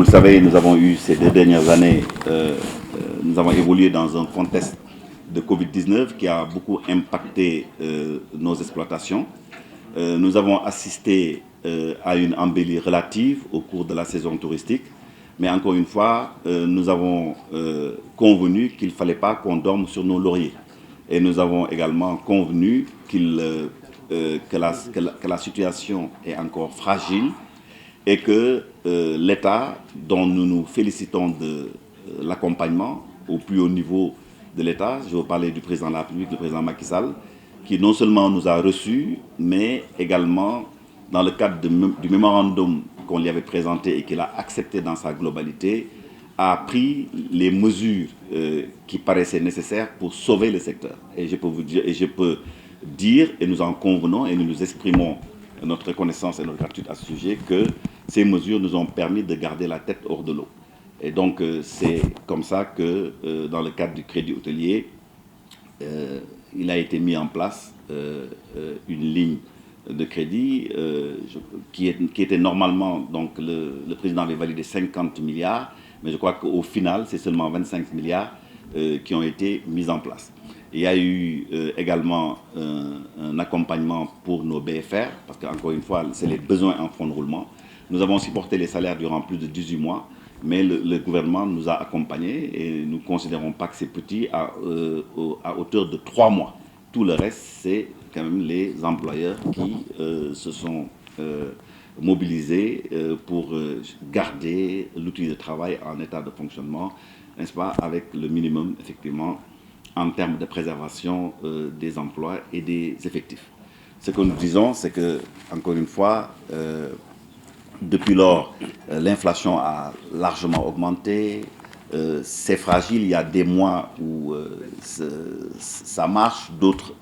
le savez, nous avons eu ces 2 dernières années, nous avons évolué dans un contexte de Covid-19 qui a beaucoup impacté nos exploitations. Nous avons assisté à une embellie relative au cours de la saison touristique. Mais encore une fois, nous avons convenu qu'il ne fallait pas qu'on dorme sur nos lauriers. Et nous avons également convenu que la situation est encore fragile et que l'État, dont nous nous félicitons de l'accompagnement au plus haut niveau de l'État, je veux parler du président de la République, le président Macky Sall, qui non seulement nous a reçus, mais également, dans le cadre du mémorandum qu'on lui avait présenté et qu'il a accepté dans sa globalité, a pris les mesures qui paraissaient nécessaires pour sauver le secteur. Et je peux dire, et nous en convenons, et nous nous exprimons notre reconnaissance et notre gratitude à ce sujet, que ces mesures nous ont permis de garder la tête hors de l'eau. Et donc, c'est comme ça que, dans le cadre du crédit hôtelier, il a été mis en place une ligne de crédit qui était normalement, donc le président avait validé 50 milliards, mais je crois qu'au final, c'est seulement 25 milliards qui ont été mis en place. Il y a eu également un accompagnement pour nos BFR, parce qu'encore une fois, c'est les besoins en fonds de roulement. Nous avons supporté les salaires durant plus de 18 mois, mais le gouvernement nous a accompagnés et nous ne considérons pas que c'est petit à hauteur de 3 mois. Tout le reste, c'est quand même les employeurs qui se sont mobilisés pour garder l'outil de travail en état de fonctionnement, n'est-ce pas, avec le minimum, effectivement, en termes de préservation des emplois et des effectifs. Ce que nous disons, c'est que, encore une fois, depuis lors, l'inflation a largement augmenté. C'est fragile. Il y a des mois où ça marche, d'autres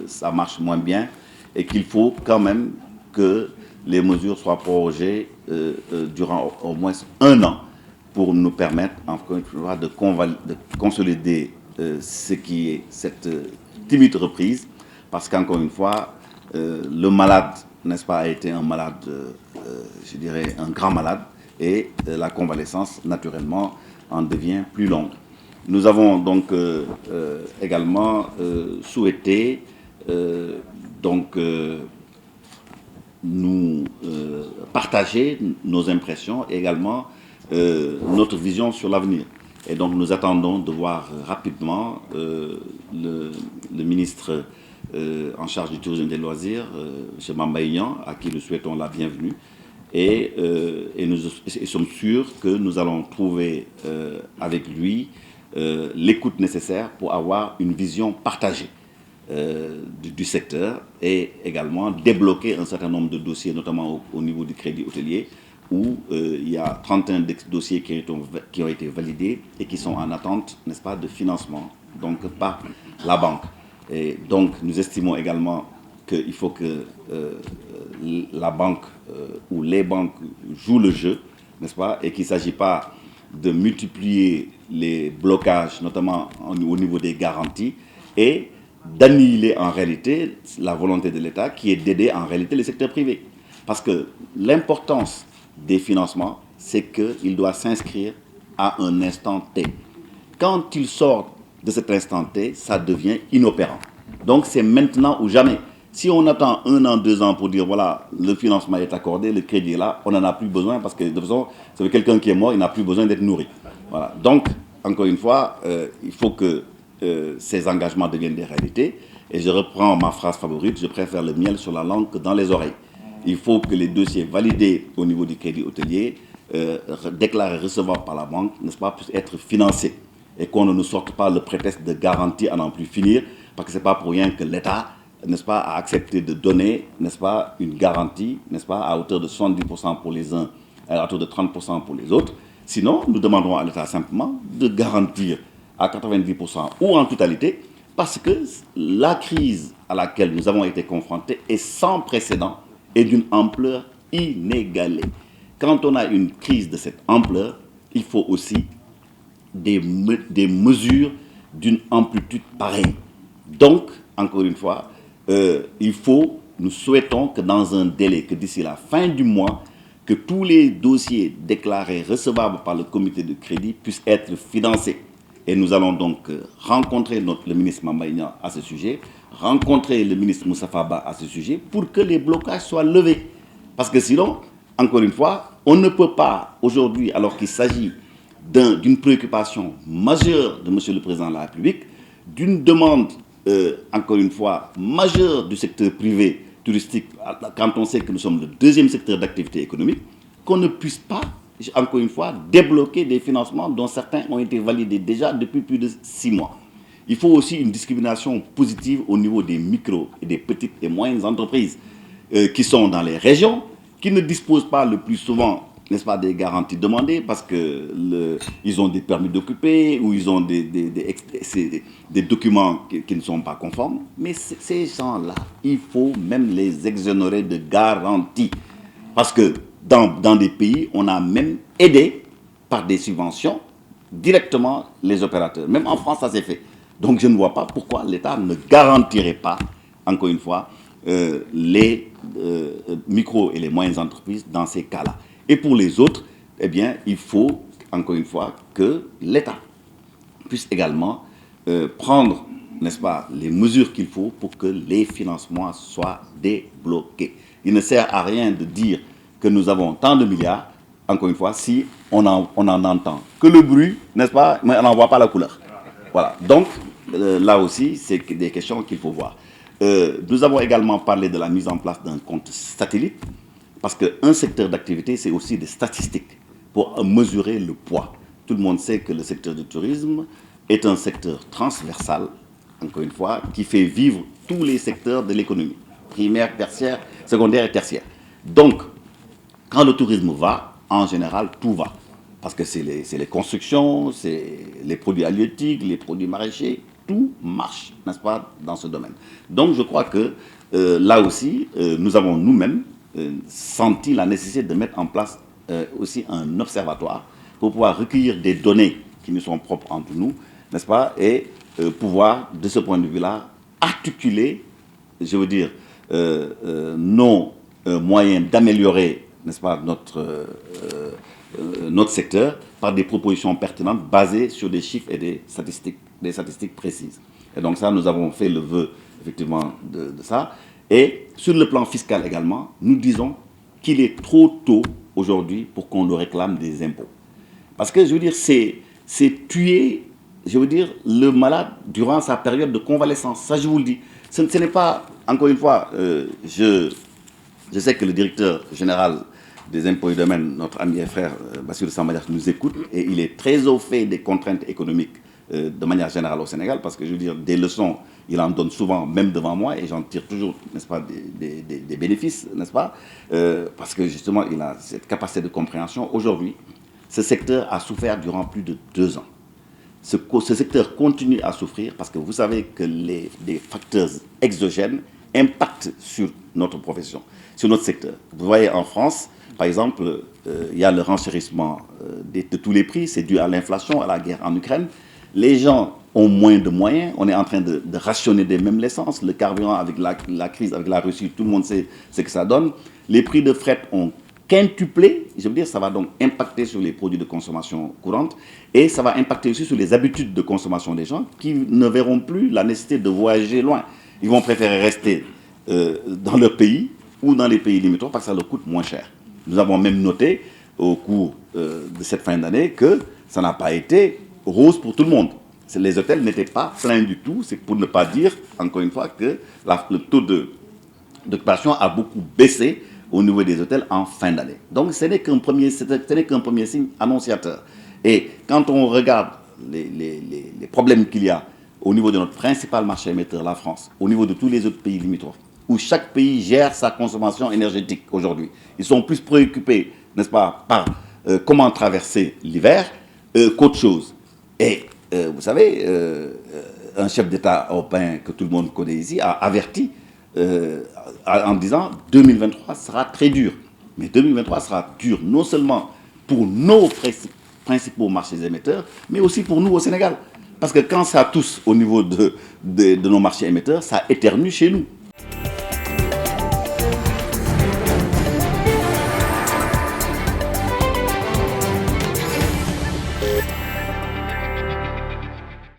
ça marche moins bien, et qu'il faut quand même que les mesures soient prorogées durant au moins 1 an pour nous permettre encore une fois de consolider ce qui est cette timide reprise, parce qu'encore une fois, le malade, n'est-ce pas, a été un malade, je dirais un grand malade, et la convalescence, naturellement, en devient plus longue. Nous avons donc également souhaité nous partager nos impressions et également notre vision sur l'avenir. Et donc nous attendons de voir rapidement le ministre en charge du tourisme et des loisirs, M. Mamba Ignan, à qui nous souhaitons la bienvenue. Et nous sommes sûrs que nous allons trouver avec lui l'écoute nécessaire pour avoir une vision partagée du secteur et également débloquer un certain nombre de dossiers, notamment au niveau du crédit hôtelier, où il y a 31 dossiers qui ont été validés et qui sont en attente, n'est-ce pas, de financement, donc par la banque. Et donc nous estimons également qu'il faut que la banque ou les banques jouent le jeu, n'est-ce pas, et qu'il ne s'agit pas de multiplier les blocages, notamment au niveau des garanties, et d'annihiler en réalité la volonté de l'État qui est d'aider en réalité le secteur privé. Parce que l'importance des financements, c'est qu'il doit s'inscrire à un instant T. Quand il sort de cet instant T, ça devient inopérant. Donc c'est maintenant ou jamais. Si on attend 1 an, 2 ans pour dire voilà, le financement est accordé, le crédit est là, on n'en a plus besoin parce que de toute façon, c'est quelqu'un qui est mort, il n'a plus besoin d'être nourri. Voilà. Donc, encore une fois, il faut que ces engagements deviennent des réalités. Et je reprends ma phrase favorite, je préfère le miel sur la langue que dans les oreilles. Il faut que les dossiers validés au niveau du crédit hôtelier, déclarés recevables par la banque, n'est-ce pas, puissent être financés. Et qu'on ne nous sorte pas le prétexte de garantie à n'en plus finir, parce que ce n'est pas pour rien que l'État, n'est-ce pas, a accepté de donner, n'est-ce pas, une garantie, n'est-ce pas, à hauteur de 70% pour les uns, à hauteur de 30% pour les autres. Sinon, nous demanderons à l'État simplement de garantir à 90% ou en totalité, parce que la crise à laquelle nous avons été confrontés est sans précédent et d'une ampleur inégalée. Quand on a une crise de cette ampleur, il faut aussi des mesures d'une amplitude pareille. Donc, encore une fois, nous souhaitons que dans un délai, que d'ici la fin du mois, que tous les dossiers déclarés recevables par le comité de crédit puissent être financés. Et nous allons donc rencontrer le ministre Mamba Niang à ce sujet, rencontrer le ministre Moussa Faba à ce sujet pour que les blocages soient levés. Parce que sinon, encore une fois, on ne peut pas aujourd'hui, alors qu'il s'agit d'une préoccupation majeure de M. le Président de la République, d'une demande, encore une fois, majeure du secteur privé touristique, quand on sait que nous sommes le deuxième secteur d'activité économique, qu'on ne puisse pas, encore une fois, débloquer des financements dont certains ont été validés déjà depuis plus de 6 mois. Il faut aussi une discrimination positive au niveau des micros et des petites et moyennes entreprises qui sont dans les régions, qui ne disposent pas le plus souvent, n'est-ce pas, des garanties demandées parce qu'ils ont des permis d'occuper ou ils ont des documents qui ne sont pas conformes. Mais ces gens-là, il faut même les exonérer de garanties. Parce que dans des pays, on a même aidé par des subventions directement les opérateurs. Même en France, ça s'est fait. Donc je ne vois pas pourquoi l'État ne garantirait pas, encore une fois, les micros et les moyennes entreprises dans ces cas-là. Et pour les autres, eh bien, il faut, encore une fois, que l'État puisse également prendre, n'est-ce pas, les mesures qu'il faut pour que les financements soient débloqués. Il ne sert à rien de dire que nous avons tant de milliards, encore une fois, si on en entend que le bruit, n'est-ce pas, mais on n'en voit pas la couleur. Voilà. Donc, là aussi, c'est des questions qu'il faut voir. Nous avons également parlé de la mise en place d'un compte satellite, parce qu'un secteur d'activité, c'est aussi des statistiques pour mesurer le poids. Tout le monde sait que le secteur du tourisme est un secteur transversal, encore une fois, qui fait vivre tous les secteurs de l'économie, primaire, tertiaire, secondaire et tertiaire. Donc, quand le tourisme va, en général, tout va. Parce que c'est les constructions, c'est les produits halieutiques, les produits maraîchers, tout marche, n'est-ce pas, dans ce domaine. Donc je crois que là aussi, nous avons nous-mêmes senti la nécessité de mettre en place aussi un observatoire pour pouvoir recueillir des données qui nous sont propres entre nous, n'est-ce pas, et pouvoir, de ce point de vue-là, articuler, je veux dire, nos moyens d'améliorer, n'est-ce pas, notre secteur par des propositions pertinentes basées sur des chiffres et des statistiques précises. Et donc ça, nous avons fait le vœu, effectivement, de ça. Et sur le plan fiscal également, nous disons qu'il est trop tôt aujourd'hui pour qu'on nous réclame des impôts. Parce que, je veux dire, c'est tuer, je veux dire, le malade durant sa période de convalescence. Ça, je vous le dis. Ce n'est pas, encore une fois, je sais que le directeur général des impôts et domaines, notre ami et frère Bassirou Sambadiak, nous écoute et il est très au fait des contraintes économiques de manière générale au Sénégal, parce que je veux dire, des leçons, il en donne souvent, même devant moi, et j'en tire toujours, n'est-ce pas, des bénéfices, n'est-ce pas, parce que justement, il a cette capacité de compréhension. Aujourd'hui, ce secteur a souffert durant plus de 2 ans. Ce secteur continue à souffrir parce que vous savez que des facteurs exogènes impactent sur notre profession, sur notre secteur. Vous voyez, en France, par exemple, il y a le renchérissement de tous les prix, c'est dû à l'inflation, à la guerre en Ukraine. Les gens ont moins de moyens, on est en train de rationner même l'essence, le carburant avec la crise avec la Russie, tout le monde sait ce que ça donne. Les prix de fret ont quintuplé, je veux dire, ça va donc impacter sur les produits de consommation courante et ça va impacter aussi sur les habitudes de consommation des gens qui ne verront plus la nécessité de voyager loin. Ils vont préférer rester dans leur pays ou dans les pays limitrophes parce que ça leur coûte moins cher. Nous avons même noté au cours de cette fin d'année que ça n'a pas été rose pour tout le monde. Les hôtels n'étaient pas pleins du tout, c'est pour ne pas dire, encore une fois, que le taux d'occupation a beaucoup baissé au niveau des hôtels en fin d'année. Donc ce n'est qu'un premier signe annonciateur. Et quand on regarde les problèmes qu'il y a au niveau de notre principal marché émetteur, la France, au niveau de tous les autres pays limitrophes, où chaque pays gère sa consommation énergétique aujourd'hui. Ils sont plus préoccupés, n'est-ce pas, par comment traverser l'hiver qu'autre chose. Et vous savez, un chef d'État européen que tout le monde connaît ici a averti en disant 2023 sera très dur. Mais 2023 sera dur non seulement pour nos principaux marchés émetteurs, mais aussi pour nous au Sénégal. Parce que quand ça tousse au niveau de nos marchés émetteurs, ça éternue chez nous.